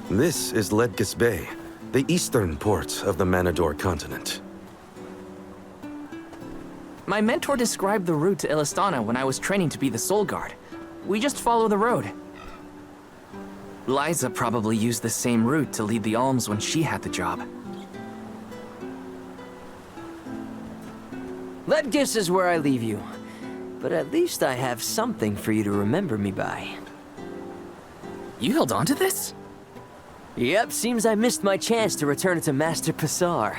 This is Ledgas Bay, the eastern port of the Manador continent. My mentor described the route to Illystana when I was training to be the Soul Guard. We just follow the road. Liza probably used the same route to lead the alms when she had the job. Ledgas is where I leave you. But at least I have something for you to remember me by. You held on to this? Yep, seems I missed my chance to return it to Master Passar.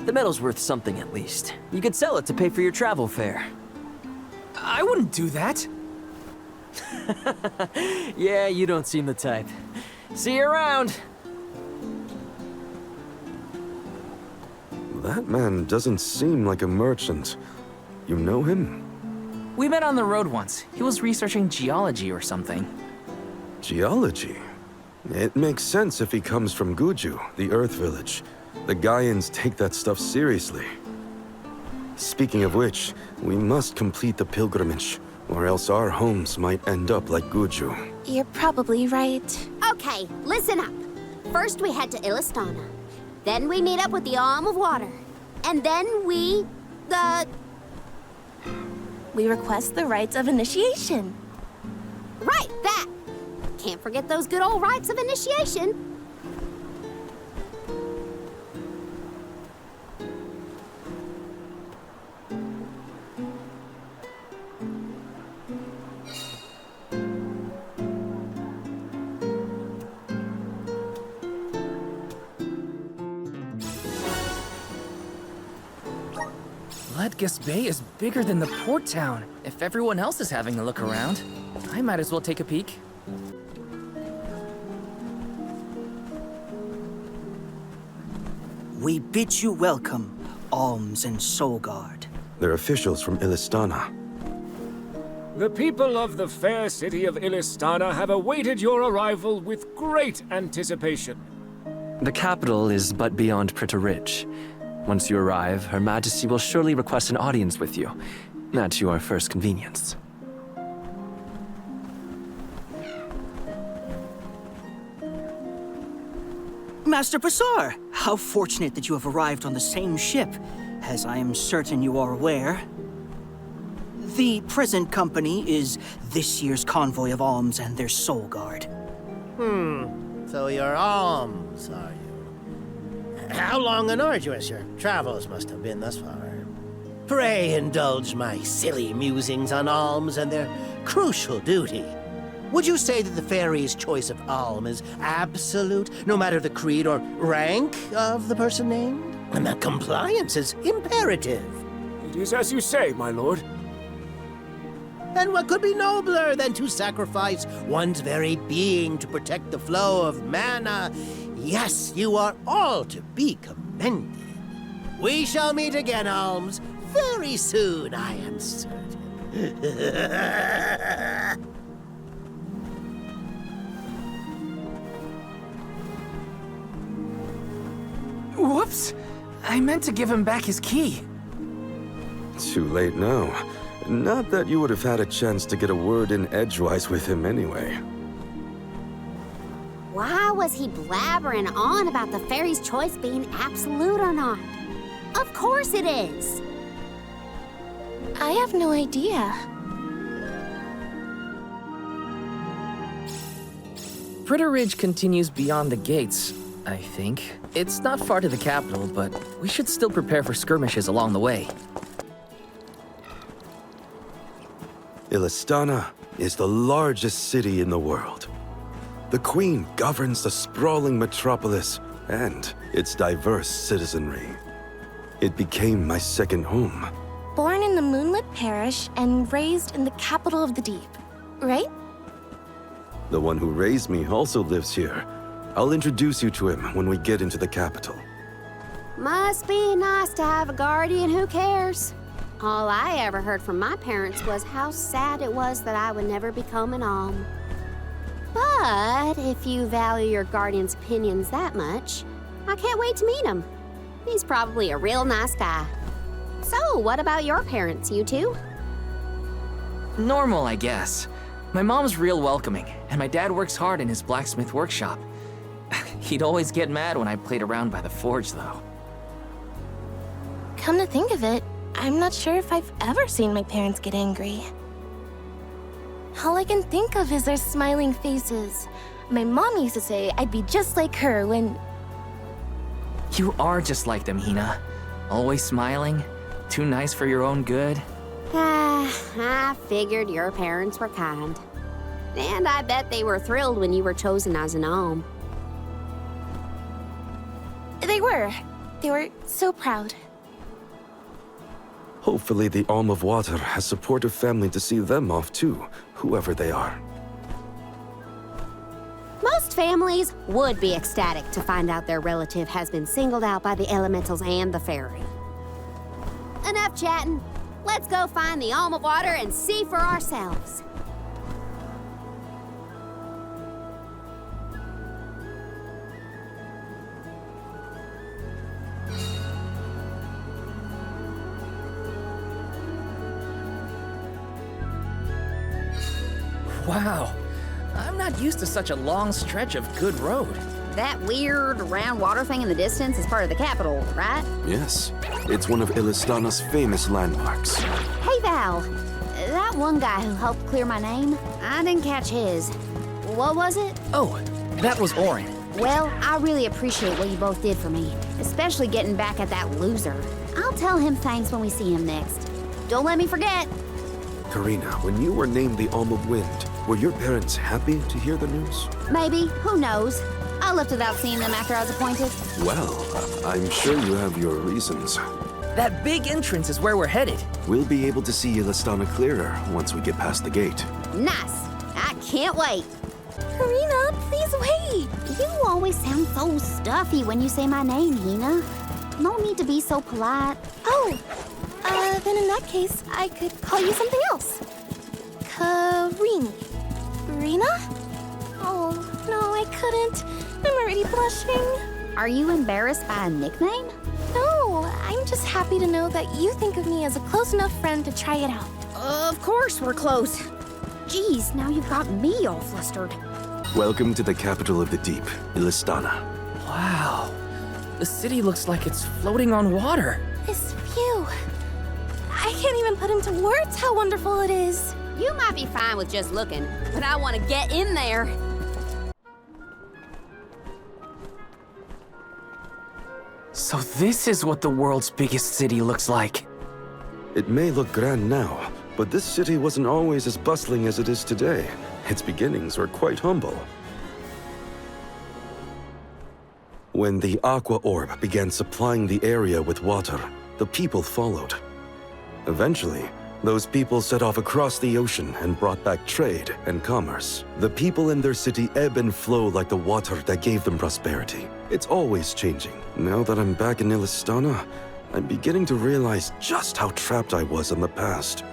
The medal's worth something at least. You could sell it to pay for your travel fare. I wouldn't do that. Yeah, you don't seem the type. See you around! That man doesn't seem like a merchant. You know him? We met on the road once. He was researching geology or something. Geology? It makes sense if he comes from Guju, the Earth Village. The Gaians take that stuff seriously. Speaking of which, we must complete the pilgrimage, or else our homes might end up like Guju. You're probably right. Okay, listen up. First we head to Illystana. Then we meet up with the Alm of Water. And then we... We request the rites of initiation. Right, that! Can't forget those good old rites of initiation. Ledgas Bay is bigger than the port town. If everyone else is having a look around, I might as well take a peek. We bid you welcome, Alms and Soul Guard. They're officials from Illystana. The people of the fair city of Illystana have awaited your arrival with great anticipation. The capital is but beyond Pretty Ridge. Once you arrive, Her Majesty will surely request an audience with you, at your first convenience. Master Passar, how fortunate that you have arrived on the same ship, as I am certain you are aware. The present company is this year's convoy of alms and their Soul Guard. So you're alms, are you? How long and arduous your travels must have been thus far. Pray indulge my silly musings on alms and their crucial duty. Would you say that the fairy's choice of alm is absolute, no matter the creed or rank of the person named? And that compliance is imperative. It is as you say, my lord. And what could be nobler than to sacrifice one's very being to protect the flow of mana? Yes, you are all to be commended. We shall meet again, alms, very soon, I am certain. Whoops! I meant to give him back his key. Too late now. Not that you would have had a chance to get a word in edgewise with him anyway. Why was he blabbering on about the fairy's choice being absolute or not? Of course it is! I have no idea. Pretty Ridge continues beyond the gates, I think. It's not far to the capital, but we should still prepare for skirmishes along the way. Illystana is the largest city in the world. The Queen governs the sprawling metropolis and its diverse citizenry. It became my second home. Born in the Moonlit Parish and raised in the capital of the deep, right? The one who raised me also lives here. I'll introduce you to him when we get into the capital. Must be nice to have a guardian who cares. All I ever heard from my parents was how sad it was that I would never become an alm. But if you value your guardian's opinions that much, I can't wait to meet him. He's probably a real nice guy. So, what about your parents, you two? Normal, I guess. My mom's real welcoming, and my dad works hard in his blacksmith workshop. He'd always get mad when I played around by the forge, though. Come to think of it, I'm not sure if I've ever seen my parents get angry. All I can think of is their smiling faces. My mom used to say I'd be just like her when... You are just like them, Hina. Always smiling, too nice for your own good. I figured your parents were kind. And I bet they were thrilled when you were chosen as an alm. They were. They were so proud. Hopefully the Alm of Water has supportive family to see them off too, whoever they are. Most families would be ecstatic to find out their relative has been singled out by the elementals and the fairy. Enough chatting. Let's go find the Alm of Water and see for ourselves. Wow. I'm not used to such a long stretch of good road. That weird round water thing in the distance is part of the capital, right? Yes, it's one of Illystana's famous landmarks. Hey, Val. That one guy who helped clear my name, I didn't catch his. What was it? Oh, that was Orin. Well, I really appreciate what you both did for me, especially getting back at that loser. I'll tell him thanks when we see him next. Don't let me forget. Karina, when you were named the Alm of Wind, were your parents happy to hear the news? Maybe. Who knows? I left without seeing them after I was appointed. Well, I'm sure you have your reasons. That big entrance is where we're headed. We'll be able to see Illystana clearer once we get past the gate. Nice. I can't wait. Karina, please wait. You always sound so stuffy when you say my name, Hina. No need to be so polite. Oh, then in that case, I could call you something else. Karina? Oh, no, I couldn't. I'm already blushing. Are you embarrassed by a nickname? No, I'm just happy to know that you think of me as a close enough friend to try it out. Of course we're close. Geez, now you've got me all flustered. Welcome to the capital of the deep, Illystana. Wow. The city looks like it's floating on water. This view. I can't even put into words how wonderful it is. You might be fine with just looking, but I want to get in there. So this is what the world's biggest city looks like. It may look grand now, but this city wasn't always as bustling as it is today. Its beginnings were quite humble. When the Aqua Orb began supplying the area with water, the people followed. Eventually, those people set off across the ocean and brought back trade and commerce. The people in their city ebb and flow like the water that gave them prosperity. It's always changing. Now that I'm back in Illystana, I'm beginning to realize just how trapped I was in the past.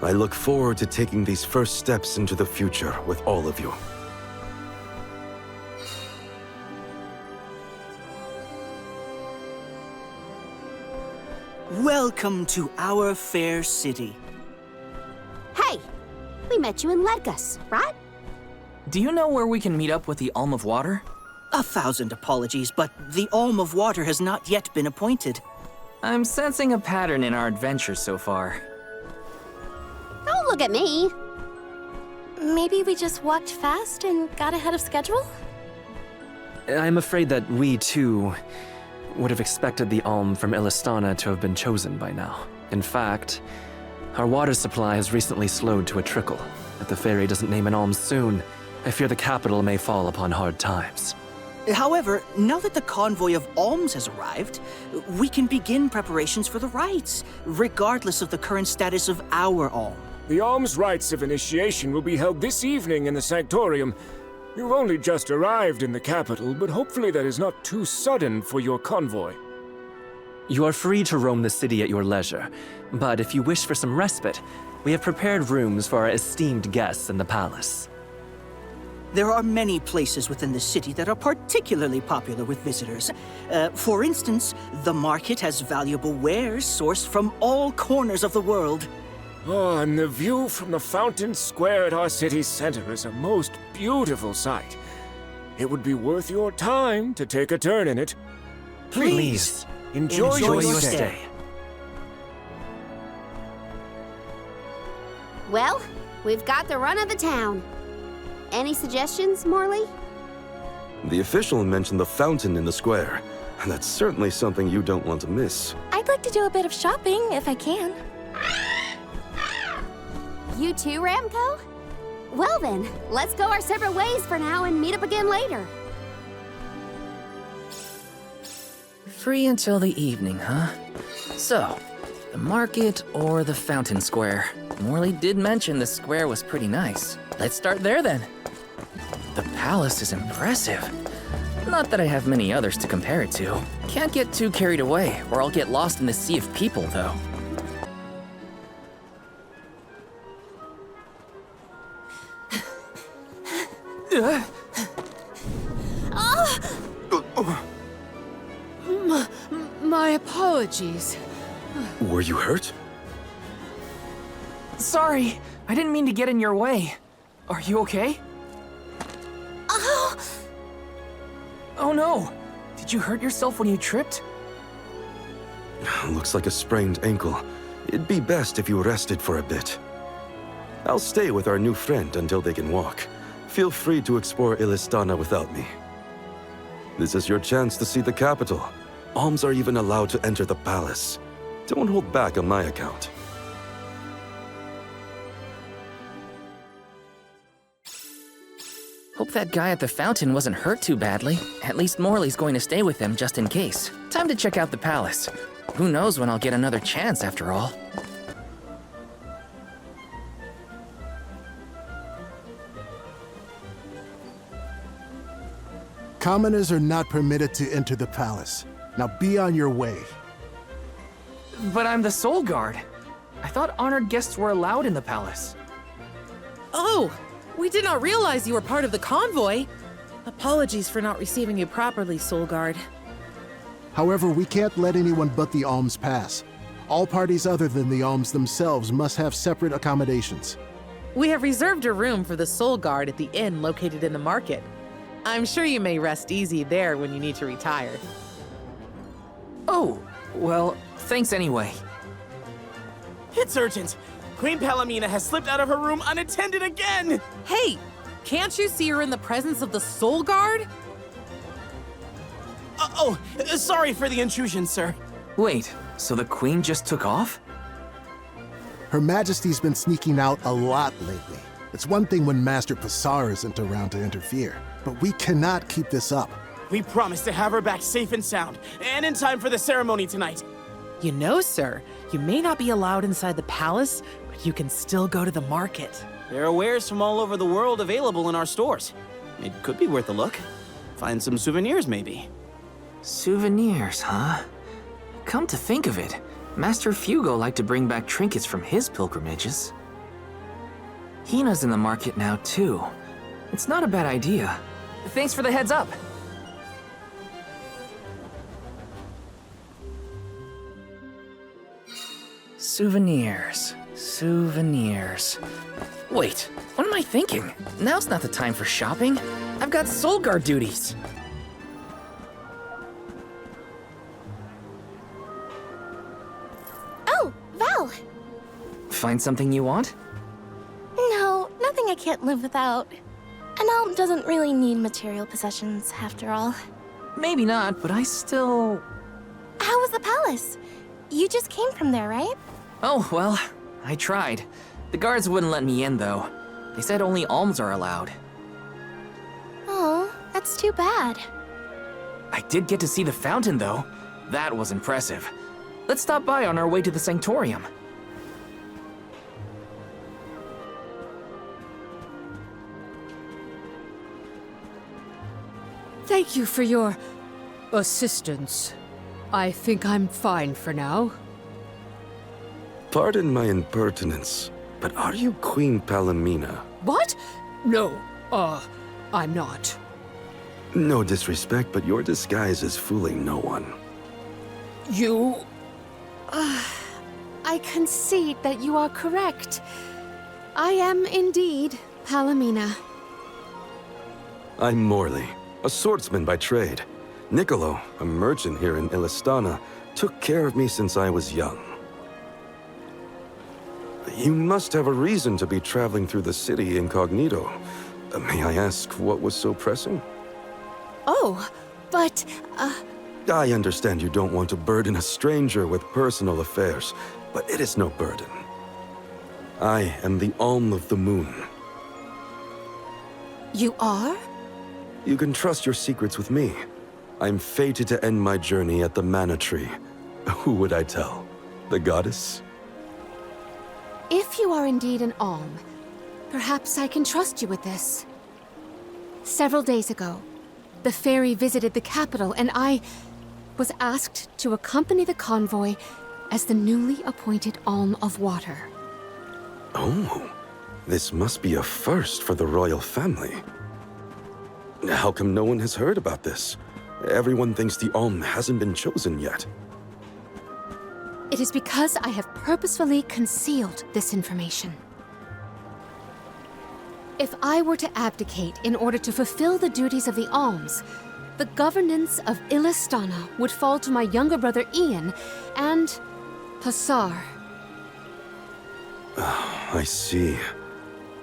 I look forward to taking these first steps into the future with all of you. Welcome to our fair city. Hey, we met you in Ledgas, right? Do you know where we can meet up with the Alm of Water? 1,000 apologies, but the Alm of Water has not yet been appointed. I'm sensing a pattern in our adventures so far. Don't look at me. Maybe we just walked fast and got ahead of schedule? I'm afraid that we, too, would have expected the Alm from Illystana to have been chosen by now. In fact, our water supply has recently slowed to a trickle. If the fairy doesn't name an Alm soon, I fear the capital may fall upon hard times. However, now that the convoy of alms has arrived, we can begin preparations for the rites, regardless of the current status of our alm. The alms rites of initiation will be held this evening in the Sanctorium. You've only just arrived in the capital, but hopefully that is not too sudden for your convoy. You are free to roam the city at your leisure, but if you wish for some respite, we have prepared rooms for our esteemed guests in the palace. There are many places within the city that are particularly popular with visitors. For instance, the market has valuable wares sourced from all corners of the world. Oh, and the view from the fountain square at our city's center is a most beautiful sight. It would be worth your time to take a turn in it. Please. Enjoy your stay. Well, we've got the run of the town. Any suggestions, Morley? The official mentioned the fountain in the square, and that's certainly something you don't want to miss. I'd like to do a bit of shopping if I can. You too, Ramco? Well then, let's go our separate ways for now and meet up again later. Free until the evening, huh? So, the market or the fountain square? Morley did mention the square was pretty nice. Let's start there then. The palace is impressive. Not that I have many others to compare it to. Can't get too carried away, or I'll get lost in the sea of people, though. My apologies. Were you hurt? Sorry, I didn't mean to get in your way. Are you okay? Oh no! Did you hurt yourself when you tripped? Looks like a sprained ankle. It'd be best if you rested for a bit. I'll stay with our new friend until they can walk. Feel free to explore Illystana without me. This is your chance to see the capital. Alms are even allowed to enter the palace. Don't hold back on my account. Hope that guy at the fountain wasn't hurt too badly. At least Morley's going to stay with them just in case. Time to check out the palace. Who knows when I'll get another chance after all. Commoners are not permitted to enter the palace. Now be on your way. But I'm the Soul Guard. I thought honored guests were allowed in the palace. Oh, we did not realize you were part of the convoy. Apologies for not receiving you properly, Soul Guard. However, we can't let anyone but the alms pass. All parties other than the alms themselves must have separate accommodations. We have reserved a room for the Soul Guard at the inn located in the market. I'm sure you may rest easy there when you need to retire. Oh, well, thanks anyway. It's urgent. Queen Palomina has slipped out of her room unattended again! Hey, can't you see her in the presence of the Soul Guard? Sorry for the intrusion, sir. Wait, so the queen just took off? Her Majesty's been sneaking out a lot lately. It's one thing when Master Passar isn't around to interfere, but we cannot keep this up. We promised to have her back safe and sound, and in time for the ceremony tonight. You know, sir, you may not be allowed inside the palace, but you can still go to the market. There are wares from all over the world available in our stores. It could be worth a look. Find some souvenirs, maybe. Souvenirs, huh? Come to think of it, Master Fugo liked to bring back trinkets from his pilgrimages. Hina's in the market now, too. It's not a bad idea. Thanks for the heads up. Souvenirs. Wait, what am I thinking? Now's not the time for shopping. I've got Soul Guard duties. Oh, Val! Find something you want? No, nothing I can't live without. An alm doesn't really need material possessions, after all. Maybe not, but I still... How was the palace? You just came from there, right? Oh, well, I tried. The guards wouldn't let me in, though. They said only alms are allowed. Oh, that's too bad. I did get to see the fountain, though. That was impressive. Let's stop by on our way to the Sanctorium. Thank you for your assistance. I think I'm fine for now. Pardon my impertinence, but are you Queen Palomina? What? No, I'm not. No disrespect, but your disguise is fooling no one. You... I concede that you are correct. I am indeed Palomina. I'm Morley. a swordsman by trade. Niccolo, a merchant here in Illystana, took care of me since I was young. You must have a reason to be traveling through the city incognito. May I ask what was so pressing? Oh, but, I understand you don't want to burden a stranger with personal affairs, but it is no burden. I am the Alm of the Moon. You are? You can trust your secrets with me. I'm fated to end my journey at the Mana Tree. Who would I tell? The goddess? If you are indeed an Alm, perhaps I can trust you with this. Several days ago, the fairy visited the capital, and I was asked to accompany the convoy as the newly appointed Alm of Water. Oh, this must be a first for the royal family. How come no one has heard about this? Everyone thinks the Alm hasn't been chosen yet. It is because I have purposefully concealed this information. If I were to abdicate in order to fulfill the duties of the Alms, the governance of Illystana would fall to my younger brother Ian and Passar. I see.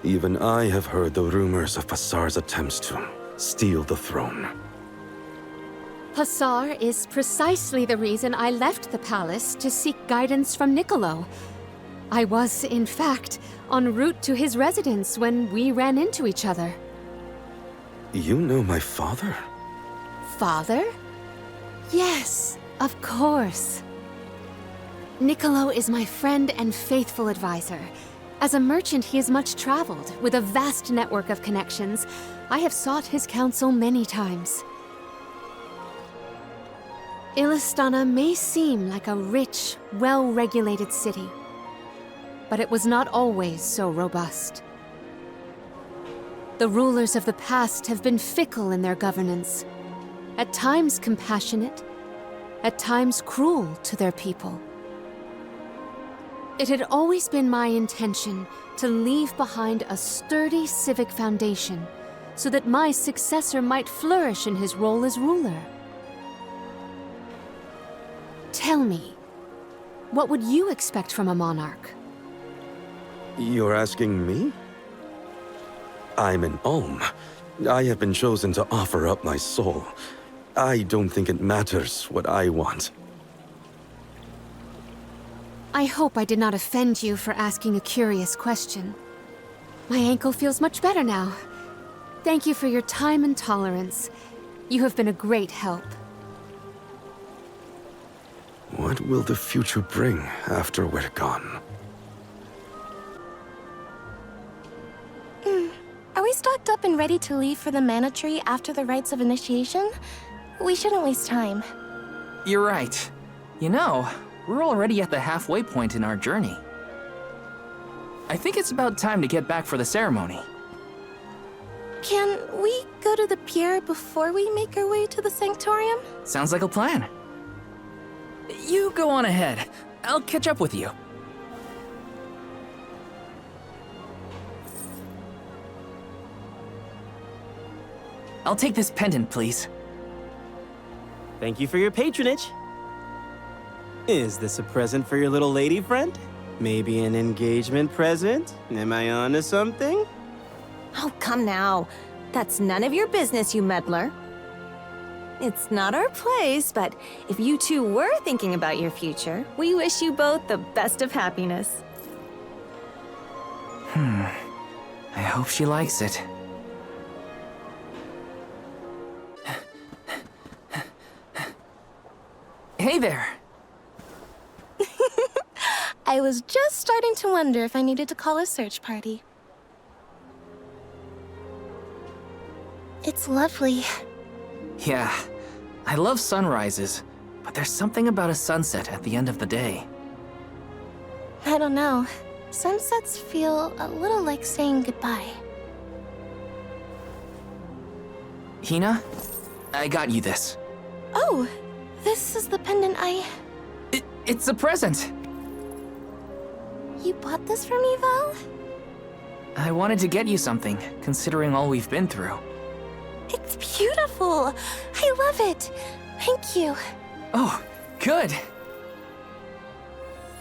Even I have heard the rumors of Passar's attempts to steal the throne. Passar is precisely the reason I left the palace to seek guidance from Niccolo. I was, in fact, en route to his residence when we ran into each other. You know my father? Father? Yes, of course. Niccolo is my friend and faithful advisor. As a merchant, he is much traveled, with a vast network of connections. I have sought his counsel many times. Illystana may seem like a rich, well-regulated city, but it was not always so robust. The rulers of the past have been fickle in their governance, at times compassionate, at times cruel to their people. It had always been my intention to leave behind a sturdy civic foundation so that my successor might flourish in his role as ruler. Tell me, what would you expect from a monarch? You're asking me? I'm an Alm. I have been chosen to offer up my soul. I don't think it matters what I want. I hope I did not offend you for asking a curious question. My ankle feels much better now. Thank you for your time and tolerance. You have been a great help. What will the future bring after we're gone? Are we stocked up and ready to leave for the Mana Tree after the rites of initiation? We shouldn't waste time. You're right. You know, we're already at the halfway point in our journey. I think it's about time to get back for the ceremony. Can we go to the pier before we make our way to the Sanctorium? Sounds like a plan. You go on ahead. I'll catch up with you. I'll take this pendant, please. Thank you for your patronage. Is this a present for your little lady friend? Maybe an engagement present? Am I onto something? Oh, come now. That's none of your business, you meddler. It's not our place, but if you two were thinking about your future, we wish you both the best of happiness. I hope she likes it. Hey there! I was just starting to wonder if I needed to call a search party. It's lovely. Yeah, I love sunrises, but there's something about a sunset at the end of the day. I don't know. Sunsets feel a little like saying goodbye. Hina, I got you this. Oh, this is the pendant It's a present! You bought this for me, Val? I wanted to get you something, considering all we've been through. It's beautiful. I love it. Thank you. Oh, good.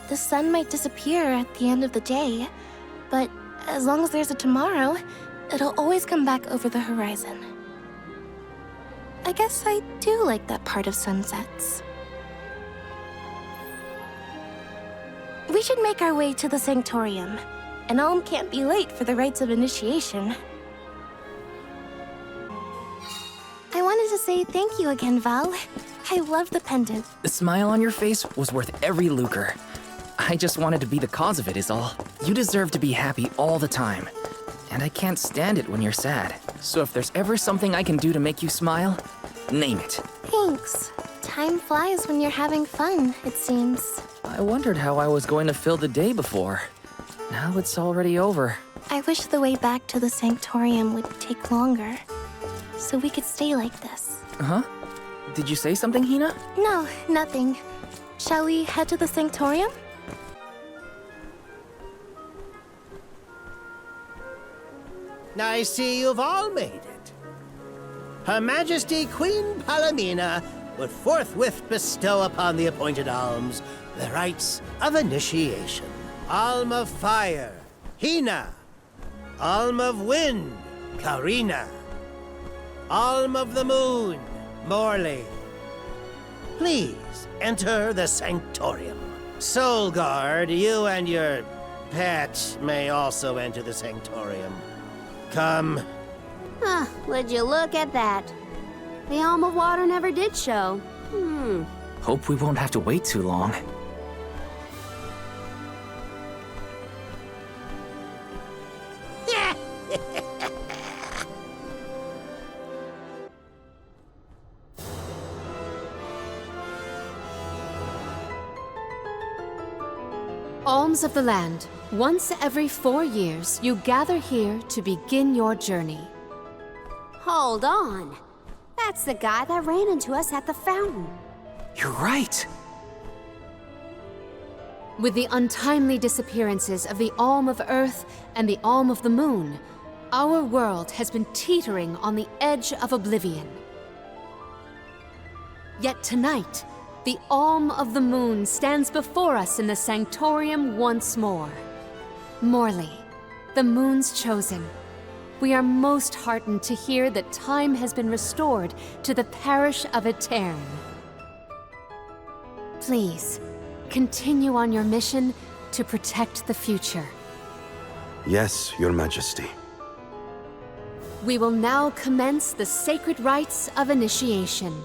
The sun might disappear at the end of the day, but as long as there's a tomorrow, it'll always come back over the horizon. I guess I do like that part of sunsets. We should make our way to the Sanctorium. An alm can't be late for the rites of initiation. I wanted to say thank you again, Val. I love the pendant. The smile on your face was worth every lucre. I just wanted to be the cause of it is all. You deserve to be happy all the time. And I can't stand it when you're sad. So if there's ever something I can do to make you smile, name it. Thanks. Time flies when you're having fun, it seems. I wondered how I was going to fill the day before. Now it's already over. I wish the way back to the Sanctorium would take longer, so we could stay like this. Huh? Did you say something, Hina? No, nothing. Shall we head to the Sanctorium? I see you've all made it. Her Majesty Queen Palamina would forthwith bestow upon the appointed alms the rites of initiation. Alm of Fire, Hina. Alm of Wind, Karina. Alm of the Moon, Morley. Please enter the Sanctorium. Soul Guard, you and your pet may also enter the Sanctorium. Come. Huh, would you look at that? The Alm of Water never did show. Hope we won't have to wait too long. Alms of the land. Once every 4 years, you gather here to begin your journey. Hold on. That's the guy that ran into us at the fountain. You're right. With the untimely disappearances of the Alm of Earth and the Alm of the Moon, our world has been teetering on the edge of oblivion. Yet tonight, the Alm of the Moon stands before us in the Sanctorium once more. Morley, the Moon's chosen. We are most heartened to hear that time has been restored to the parish of Eterne. Please, continue on your mission to protect the future. Yes, Your Majesty. We will now commence the sacred rites of initiation.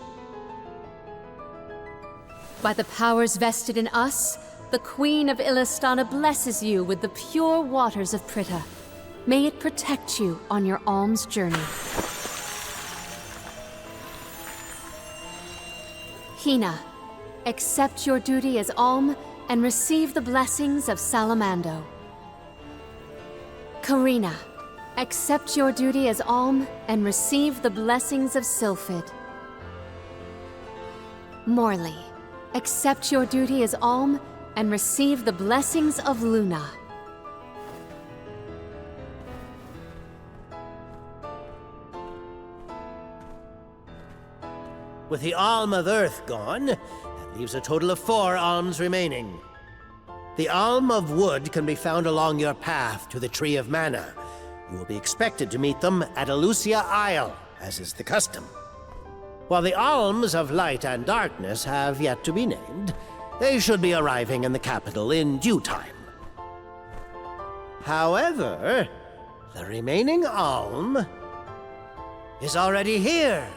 By the powers vested in us, the Queen of Illystana blesses you with the pure waters of Prita. May it protect you on your alms journey. Hina, accept your duty as alm and receive the blessings of Salamando. Karina, accept your duty as alm and receive the blessings of Sylphid. Morley, accept your duty as alm and receive the blessings of Luna. With the Alm of Earth gone, that leaves a total of 4 alms remaining. The Alm of Wood can be found along your path to the Tree of Mana. You will be expected to meet them at Elusia Isle, as is the custom. While the Alms of Light and Darkness have yet to be named, they should be arriving in the capital in due time. However, the remaining alm is already here,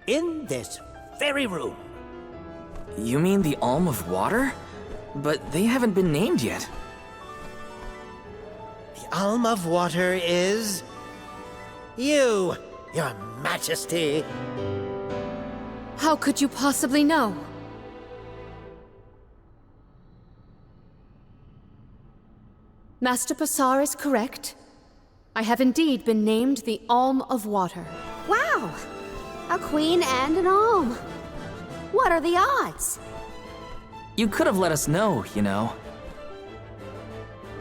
in this very room. You mean the Alm of Water? But they haven't been named yet. The Alm of Water is you, Your Majesty. How could you possibly know? Master Passar is correct. I have indeed been named the Alm of Water. Wow! A queen and an alm. What are the odds? You could have let us know, you know.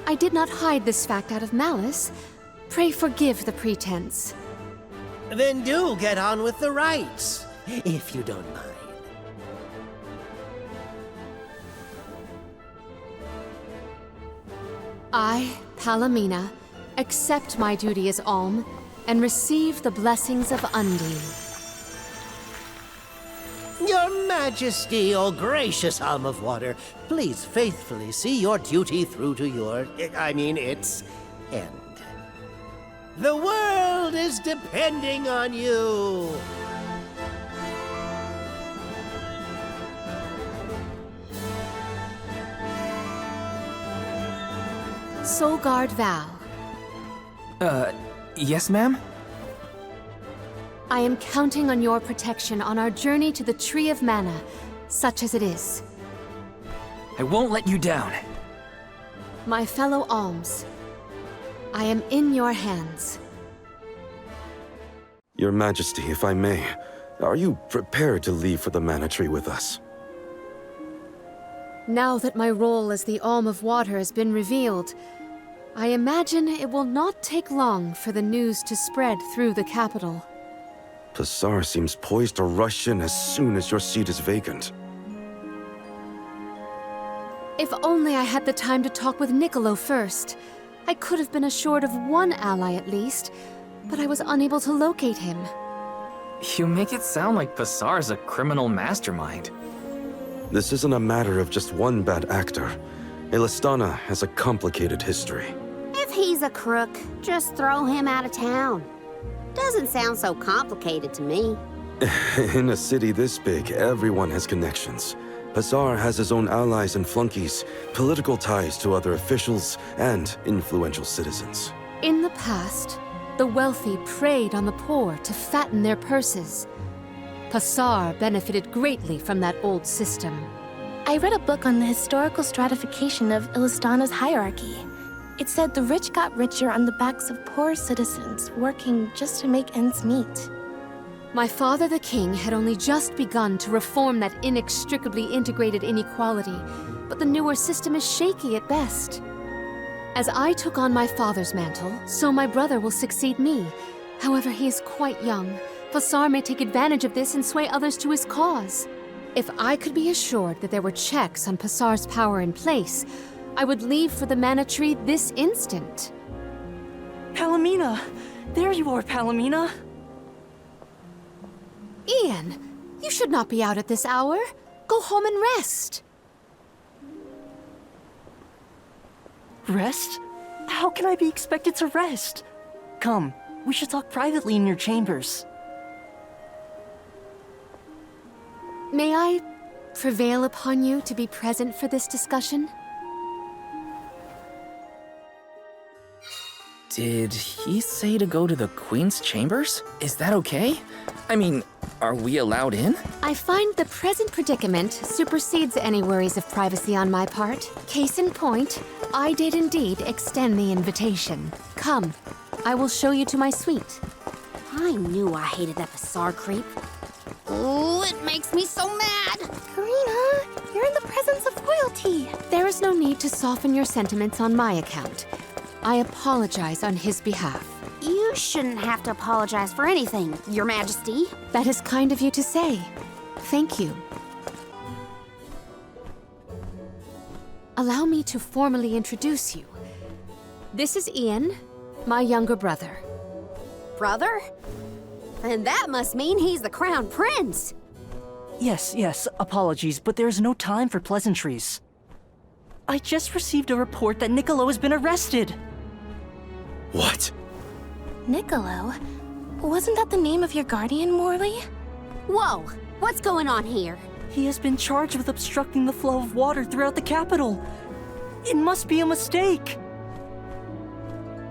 I did not hide this fact out of malice. Pray forgive the pretense. Then do get on with the rites, if you don't mind. I, Palomina, accept my duty as Alm and receive the blessings of Undine. Your Majesty, O gracious Alm of Water, please faithfully see your duty through to its end. The world is depending on you. Soul Guard Val, Yes, ma'am? I am counting on your protection on our journey to the Tree of Mana, such as it is. I won't let you down. My fellow Alms, I am in your hands. Your Majesty, if I may, are you prepared to leave for the Mana Tree with us? Now that my role as the Alm of Water has been revealed, I imagine it will not take long for the news to spread through the capital. Passar seems poised to rush in as soon as your seat is vacant. If only I had the time to talk with Niccolo first. I could have been assured of one ally at least, but I was unable to locate him. You make it sound like Passar's a criminal mastermind. This isn't a matter of just one bad actor. Illystana has a complicated history. If he's a crook, just throw him out of town. Doesn't sound so complicated to me. In a city this big, everyone has connections. Passar has his own allies and flunkies, political ties to other officials, and influential citizens. In the past, the wealthy preyed on the poor to fatten their purses. Passar benefited greatly from that old system. I read a book on the historical stratification of Illystana's hierarchy. It said the rich got richer on the backs of poor citizens, working just to make ends meet. My father the king had only just begun to reform that inextricably integrated inequality, but the newer system is shaky at best. As I took on my father's mantle, so my brother will succeed me. However, he is quite young. Passar may take advantage of this and sway others to his cause. If I could be assured that there were checks on Passar's power in place, I would leave for the Mana Tree this instant. Palomina! There you are, Palomina! Ian, you should not be out at this hour. Go home and rest. Rest? How can I be expected to rest? Come, we should talk privately in your chambers. May I prevail upon you to be present for this discussion? Did he say to go to the Queen's chambers? Is that okay? I mean, are we allowed in? I find the present predicament supersedes any worries of privacy on my part. Case in point, I did indeed extend the invitation. Come, I will show you to my suite. I knew I hated that Passar creep. Oh, it makes me so mad! Karina, you're in the presence of royalty. There is no need to soften your sentiments on my account. I apologize on his behalf. You shouldn't have to apologize for anything, Your Majesty. That is kind of you to say. Thank you. Allow me to formally introduce you. This is Ian, my younger brother. Brother? And that must mean he's the crown prince. Yes, apologies, but there's no time for pleasantries. I just received a report that Niccolo has been arrested. What? Niccolo? Wasn't that the name of your guardian, Morley? Whoa, what's going on here? He has been charged with obstructing the flow of water throughout the capital. It must be a mistake.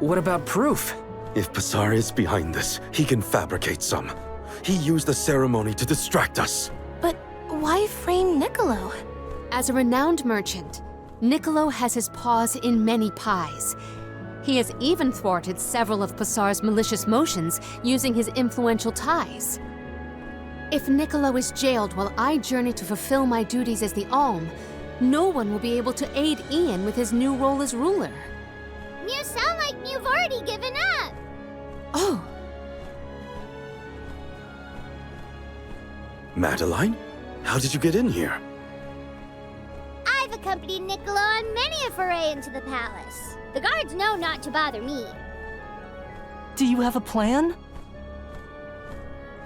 What about proof? If Passar is behind this, he can fabricate some. He used the ceremony to distract us. But why frame Niccolo? As a renowned merchant, Niccolo has his paws in many pies. He has even thwarted several of Passar's malicious motions using his influential ties. If Niccolo is jailed while I journey to fulfill my duties as the Alm, no one will be able to aid Ian with his new role as ruler. You sound like you've already given up. Oh. Madeline? How did you get in here? I've accompanied Niccolo on many a foray into the palace. The guards know not to bother me. Do you have a plan?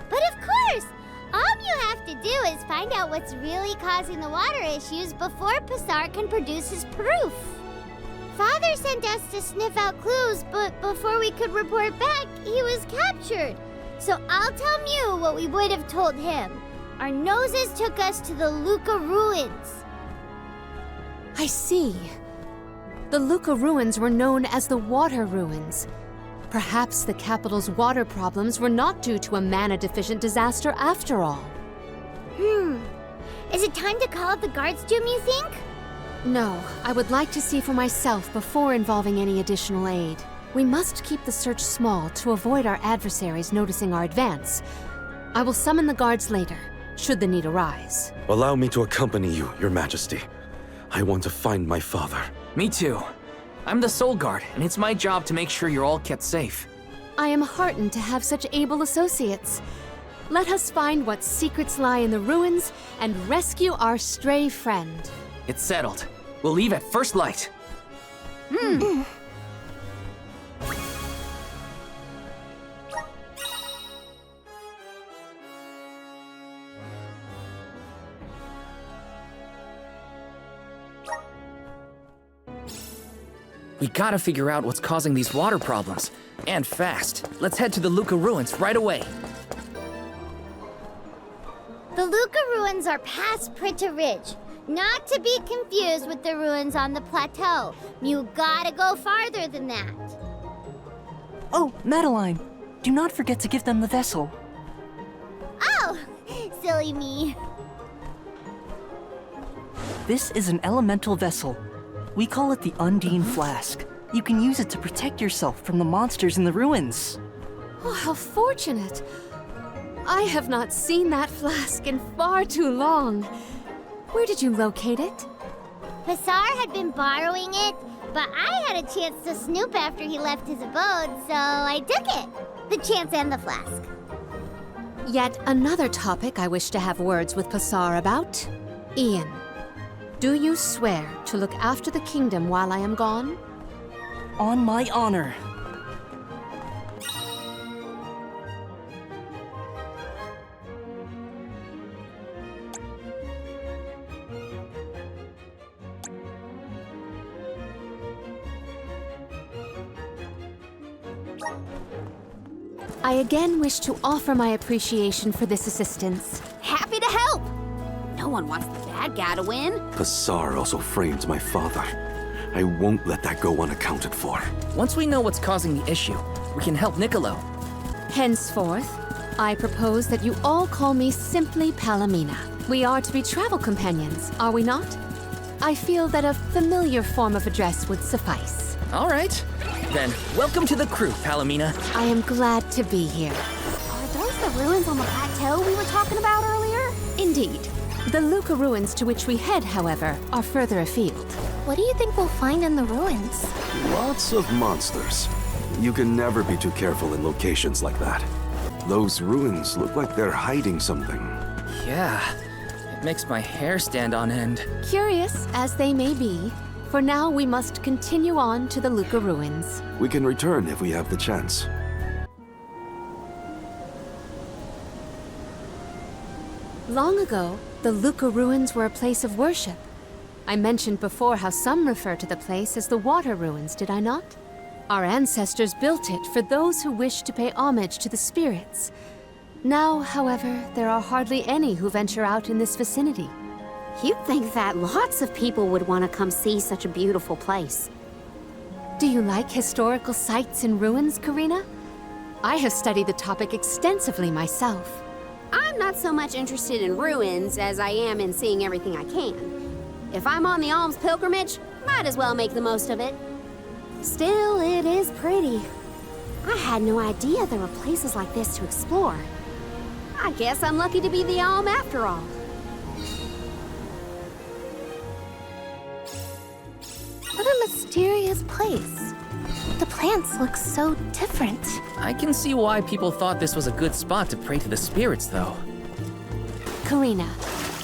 But of course! All you have to do is find out what's really causing the water issues before Passar can produce his proof. Father sent us to sniff out clues, but before we could report back, he was captured. So I'll tell Mew what we would have told him. Our noses took us to the Luka ruins. I see. The Luka ruins were known as the Water Ruins. Perhaps the capital's water problems were not due to a mana-deficient disaster after all. Is it time to call up the guards, Doom, you think? No, I would like to see for myself before involving any additional aid. We must keep the search small to avoid our adversaries noticing our advance. I will summon the guards later, should the need arise. Allow me to accompany you, Your Majesty. I want to find my father. Me too. I'm the Soul Guard, and it's my job to make sure you're all kept safe. I am heartened to have such able associates. Let us find what secrets lie in the ruins and rescue our stray friend. It's settled. We'll leave at first light. We gotta figure out what's causing these water problems. And fast. Let's head to the Luka ruins right away. The Luka ruins are past Prita Ridge. Not to be confused with the ruins on the plateau. You gotta go farther than that. Oh, Madeline, do not forget to give them the vessel. Oh, silly me. This is an elemental vessel. We call it the Undine Flask. You can use it to protect yourself from the monsters in the ruins. Oh, how fortunate. I have not seen that flask in far too long. Where did you locate it? Passar had been borrowing it, but I had a chance to snoop after he left his abode, so I took it. The chance and the flask. Yet another topic I wish to have words with Passar about. Ian, do you swear to look after the kingdom while I am gone? On my honor. I again wish to offer my appreciation for this assistance. Happy to help! No one wants the bad guy to win. Passar also framed my father. I won't let that go unaccounted for. Once we know what's causing the issue, we can help Niccolo. Henceforth, I propose that you all call me simply Palomina. We are to be travel companions, are we not? I feel that a familiar form of address would suffice. All right. Then, welcome to the crew, Palomina. I am glad to be here. Are those the ruins on the plateau we were talking about earlier? Indeed. The Luka ruins to which we head, however, are further afield. What do you think we'll find in the ruins? Lots of monsters. You can never be too careful in locations like that. Those ruins look like they're hiding something. Yeah, it makes my hair stand on end. Curious as they may be, for now we must continue on to the Luka ruins. We can return if we have the chance. Long ago, the Luka ruins were a place of worship. I mentioned before how some refer to the place as the Water Ruins, did I not? Our ancestors built it for those who wished to pay homage to the spirits. Now, however, there are hardly any who venture out in this vicinity. You'd think that lots of people would want to come see such a beautiful place. Do you like historical sites and ruins, Karina? I have studied the topic extensively myself. I'm not so much interested in ruins as I am in seeing everything I can. If I'm on the alms pilgrimage, might as well make the most of it. Still, it is pretty. I had no idea there were places like this to explore. I guess I'm lucky to be the alm after all. What a mysterious place. The plants look so different. I can see why people thought this was a good spot to pray to the spirits, though. Karina,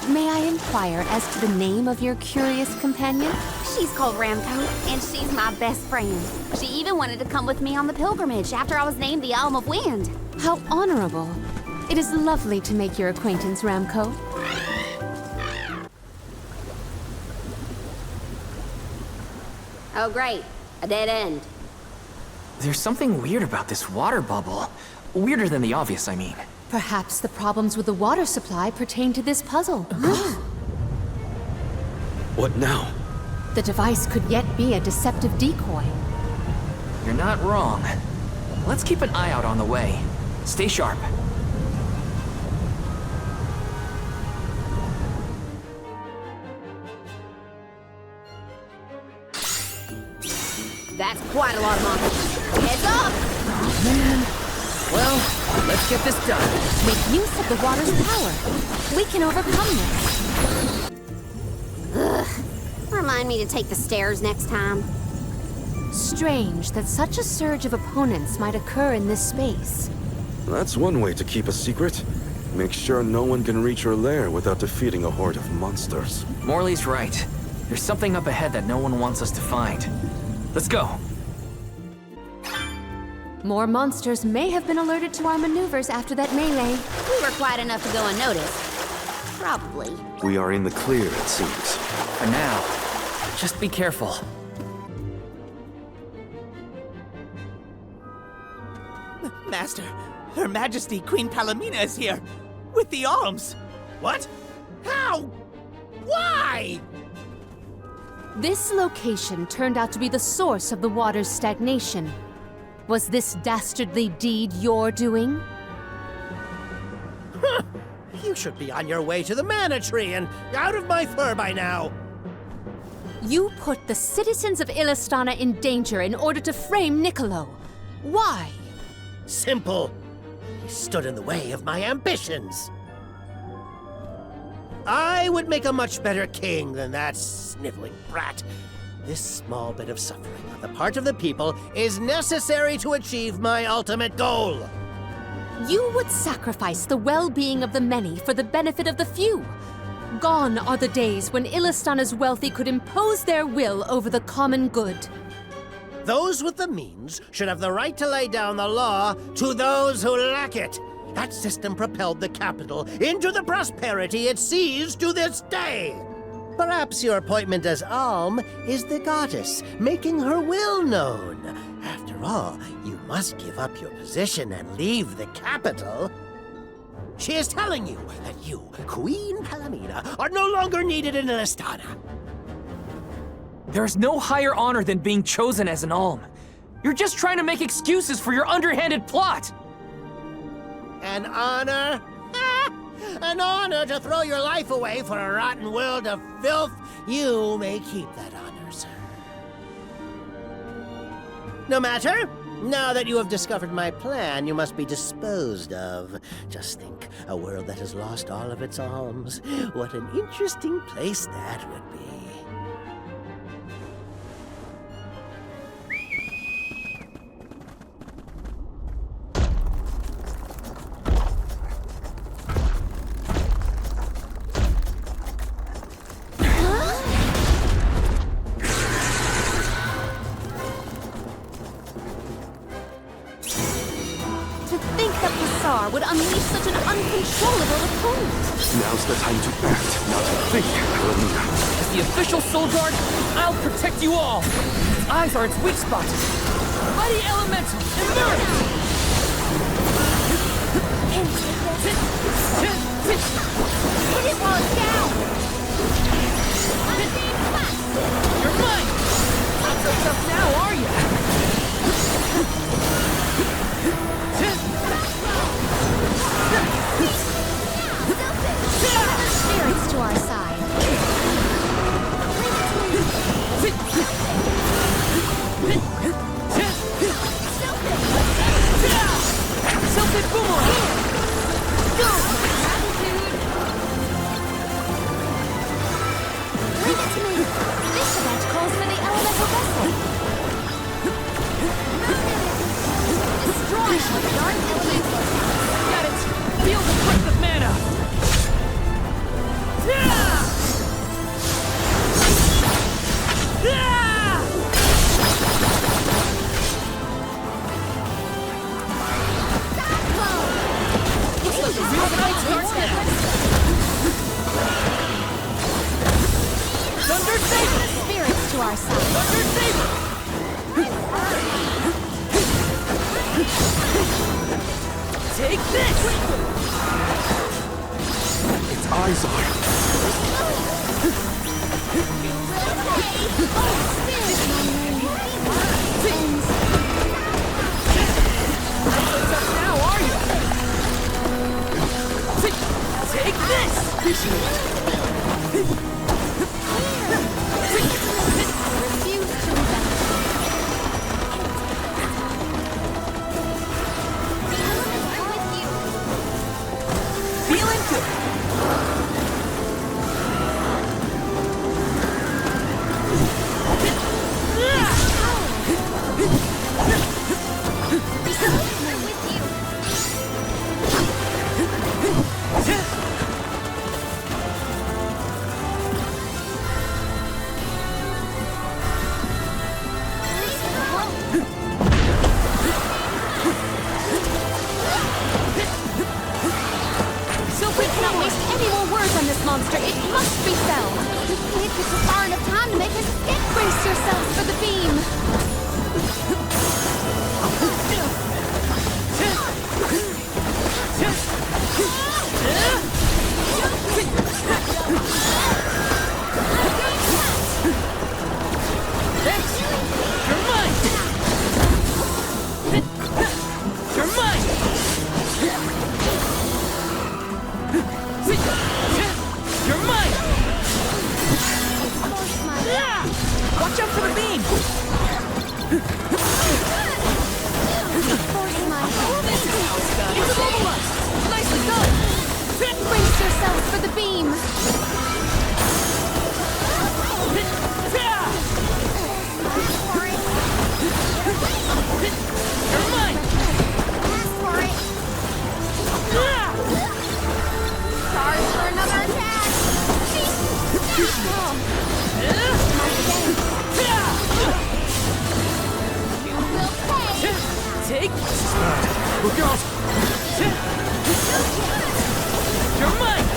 may I inquire as to the name of your curious companion? She's called Ramco, and she's my best friend. She even wanted to come with me on the pilgrimage after I was named the Elm of Wind. How honorable. It is lovely to make your acquaintance, Ramco. Oh, great. A dead end. There's something weird about this water bubble. Weirder than the obvious, I mean. Perhaps the problems with the water supply pertain to this puzzle. What now? The device could yet be a deceptive decoy. You're not wrong. Let's keep an eye out on the way. Stay sharp. That's quite a lot of monsters. Heads up! Oh, man. Well, let's get this done. Make use of the water's power. We can overcome this. Ugh. Remind me to take the stairs next time. Strange that such a surge of opponents might occur in this space. That's one way to keep a secret. Make sure no one can reach your lair without defeating a horde of monsters. Morley's right. There's something up ahead that no one wants us to find. Let's go. More monsters may have been alerted to our maneuvers after that melee. We were quiet enough to go unnoticed. Probably. We are in the clear, it seems. For now, just be careful. Master, Her Majesty Queen Palomina is here, with the alms. What? How? Why? This location turned out to be the source of the water's stagnation. Was this dastardly deed your doing? Huh. You should be on your way to the Mana Tree and out of my fur by now. You put the citizens of Illystana in danger in order to frame Niccolo. Why? Simple. He stood in the way of my ambitions. I would make a much better king than that sniveling brat. This small bit of suffering on the part of the people is necessary to achieve my ultimate goal. You would sacrifice the well-being of the many for the benefit of the few. Gone are the days when Illystana's wealthy could impose their will over the common good. Those with the means should have the right to lay down the law to those who lack it. That system propelled the capital into the prosperity it sees to this day. Perhaps your appointment as Alm is the goddess, making her will known. After all, you must give up your position and leave the capital. She is telling you that you, Queen Palomina, are no longer needed in Illystana. There is no higher honor than being chosen as an alm. You're just trying to make excuses for your underhanded plot. An honor? An honor to throw your life away for a rotten world of filth? You may keep that honor, sir. No matter. Now that you have discovered my plan, you must be disposed of. Just think, a world that has lost all of its alms. What an interesting place that would be. Would unleash such an uncontrollable opponent. Now's the time to act, not to think, Palomina. As the official Soul Guard, I'll protect you all. Its eyes are its weak spot. Mighty Elemental, emerge! Hit it while it's down! You're mine! Not so tough now, are you? Spirits to our side. Self-hit boomerang! Go! Leave it to me. This event calls for the elemental vessel. our side. Take this! Its eyes are. Now are you? Take Feeling good. Monster, it must be felled. We can't get to far enough time to make us escape. Brace yourselves for the beam. Thanks. You're mine. You're mine. You're mine! Watch out for the beam! It's immobilized! Nicely done! Brace yourselves for the beam! You're mine! Charge for another attack! You will pay! Take! Look out! You're mine!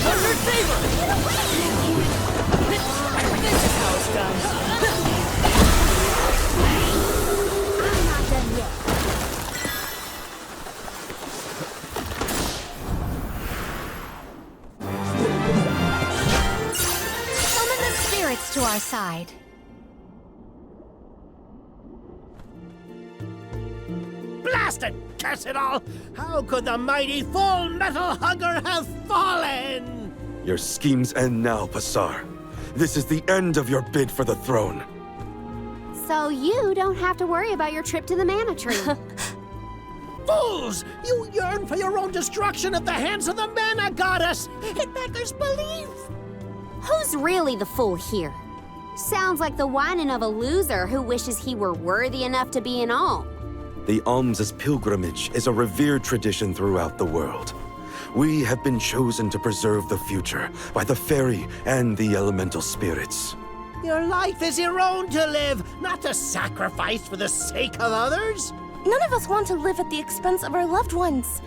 Thunder Saber! This is how it's done. I'm not done yet. Summon the spirits to our side. Blasted curse it all! How could the mighty full metal hugger have fallen? Your schemes end now, Passar. This is the end of your bid for the throne. So you don't have to worry about your trip to the mana tree. Fools! You yearn for your own destruction at the hands of the mana goddess! It beggars belief! Who's really the fool here? Sounds like the whining of a loser who wishes he were worthy enough to be an alm. The alms' pilgrimage is a revered tradition throughout the world. We have been chosen to preserve the future by the fairy and the elemental spirits. Your life is your own to live, not to sacrifice for the sake of others. None of us want to live at the expense of our loved ones.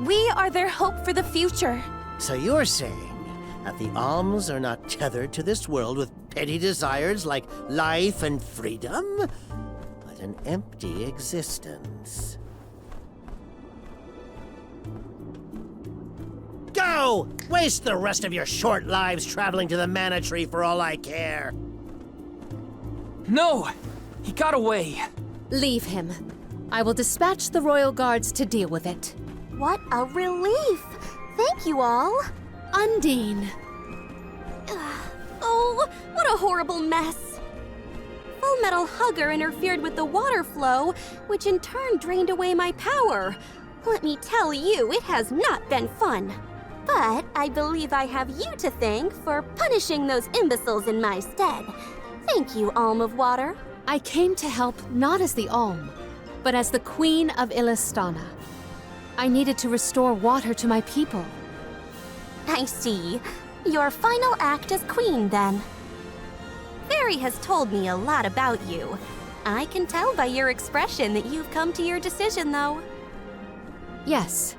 We are their hope for the future. So you're saying that the alms are not tethered to this world with petty desires like life and freedom, but an empty existence. Go! Waste the rest of your short lives traveling to the mana tree for all I care. No! He got away. Leave him. I will dispatch the royal guards to deal with it. What a relief! Thank you all. Undine. Oh, what a horrible mess. Full Metal Hugger interfered with the water flow, which in turn drained away my power. Let me tell you, it has not been fun. But I believe I have you to thank for punishing those imbeciles in my stead. Thank you, Alm of Water. I came to help not as the Alm, but as the Queen of Illystana. I needed to restore water to my people. I see. Your final act as queen, then. Fairy has told me a lot about you. I can tell by your expression that you've come to your decision, though. Yes,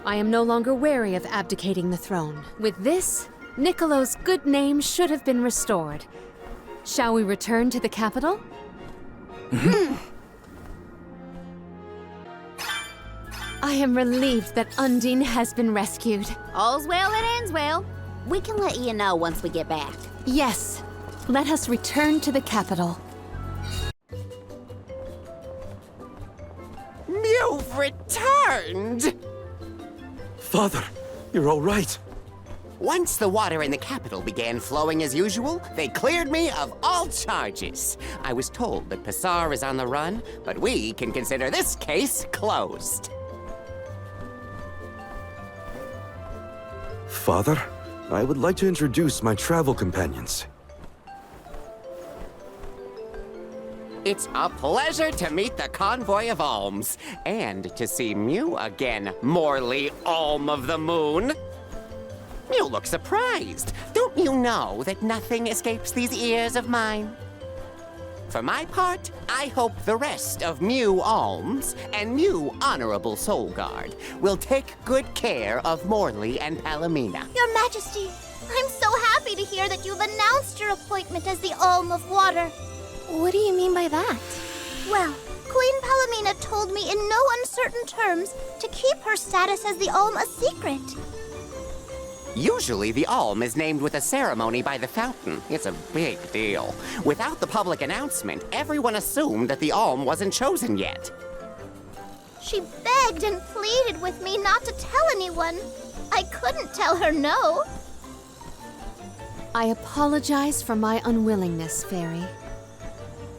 I am no longer wary of abdicating the throne. With this, Niccolo's good name should have been restored. Shall we return to the capital? I am relieved that Undine has been rescued. All's well that ends well. We can let you know once we get back. Yes, let us return to the capital. You've returned! Father, you're all right. Once the water in the capital began flowing as usual, they cleared me of all charges. I was told that Passar is on the run, but we can consider this case closed. Father, I would like to introduce my travel companions. It's a pleasure to meet the convoy of alms, and to see Mew again, Morley Alm of the Moon. You look surprised. Don't you know that nothing escapes these ears of mine? For my part, I hope the rest of Mew Alms and Mew Honorable Soul Guard will take good care of Morley and Palomina. Your Majesty, I'm so happy to hear that you've announced your appointment as the Alm of Water. What do you mean by that? Well, Queen Palomina told me in no uncertain terms to keep her status as the Alm a secret. Usually, the Alm is named with a ceremony by the fountain. It's a big deal. Without the public announcement, everyone assumed that the Alm wasn't chosen yet. She begged and pleaded with me not to tell anyone. I couldn't tell her no. I apologize for my unwillingness, Fairy.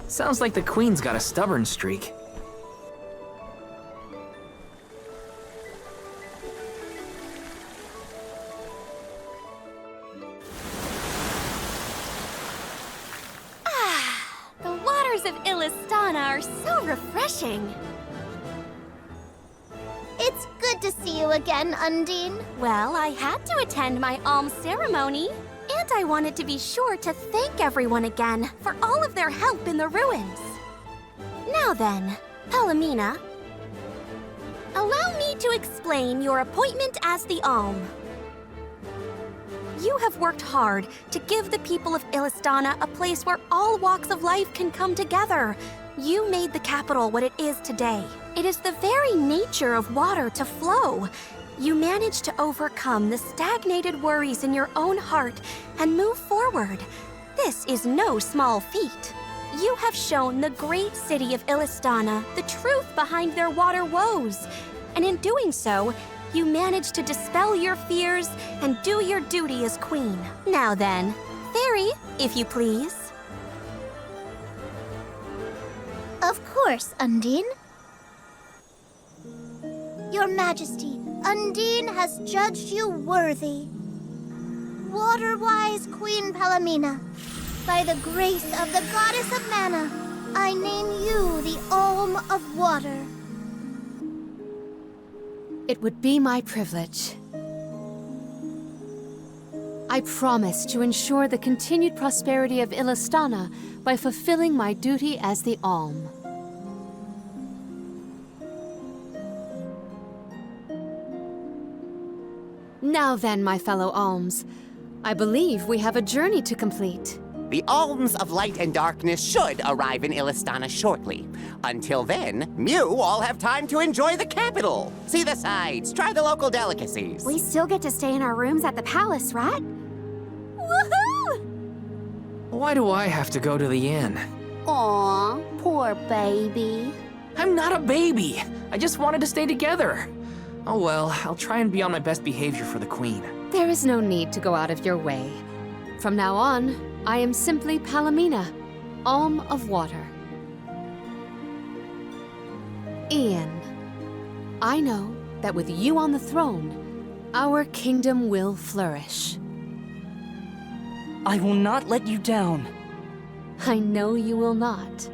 Sounds like the Queen's got a stubborn streak. The waters of Illystana are so refreshing. It's good to see you again, Undine. Well, I had to attend my alms ceremony, and I wanted to be sure to thank everyone again for all of their help in the ruins. Now then, Palomina, allow me to explain your appointment as the Alm. You have worked hard to give the people of Illystana a place where all walks of life can come together. You made the capital what it is today. It is the very nature of water to flow. You managed to overcome the stagnated worries in your own heart and move forward. This is no small feat. You have shown the great city of Illystana the truth behind their water woes. And in doing so, you managed to dispel your fears and do your duty as queen. Now then, Fairy, if you please. Of course, Undine. Your Majesty, Undine has judged you worthy. Water-wise Queen Palomina, by the grace of the Goddess of Mana, I name you the Alm of Water. It would be my privilege. I promise to ensure the continued prosperity of Illystana by fulfilling my duty as the Alm. Now then, my fellow Alms, I believe we have a journey to complete. The Alms of Light and Darkness should arrive in Illystana shortly. Until then, Mew all have time to enjoy the capital. See the sights, try the local delicacies. We still get to stay in our rooms at the palace, right? Woohoo! Why do I have to go to the inn? Aw, poor baby. I'm not a baby. I just wanted to stay together. Oh well, I'll try and be on my best behavior for the Queen. There is no need to go out of your way. From now on, I am simply Palomina, Alm of Water. Ian, I know that with you on the throne, our kingdom will flourish. I will not let you down. I know you will not.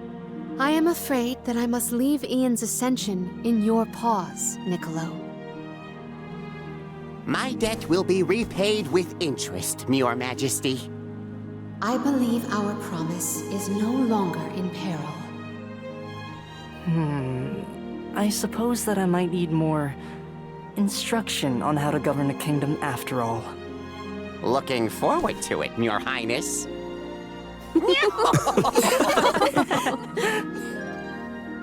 I am afraid that I must leave Ian's ascension in your paws, Niccolo. My debt will be repaid with interest, Your Majesty. I believe our promise is no longer in peril. I suppose that I might need more instruction on how to govern a kingdom after all. Looking forward to it, Your Highness.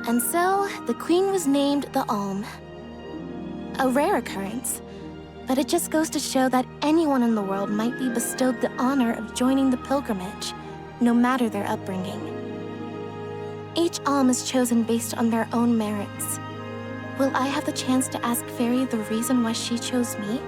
And so, the queen was named the Alm. A rare occurrence, but it just goes to show that anyone in the world might be bestowed the honor of joining the pilgrimage, no matter their upbringing. Each Alm is chosen based on their own merits. Will I have the chance to ask Fairy the reason why she chose me?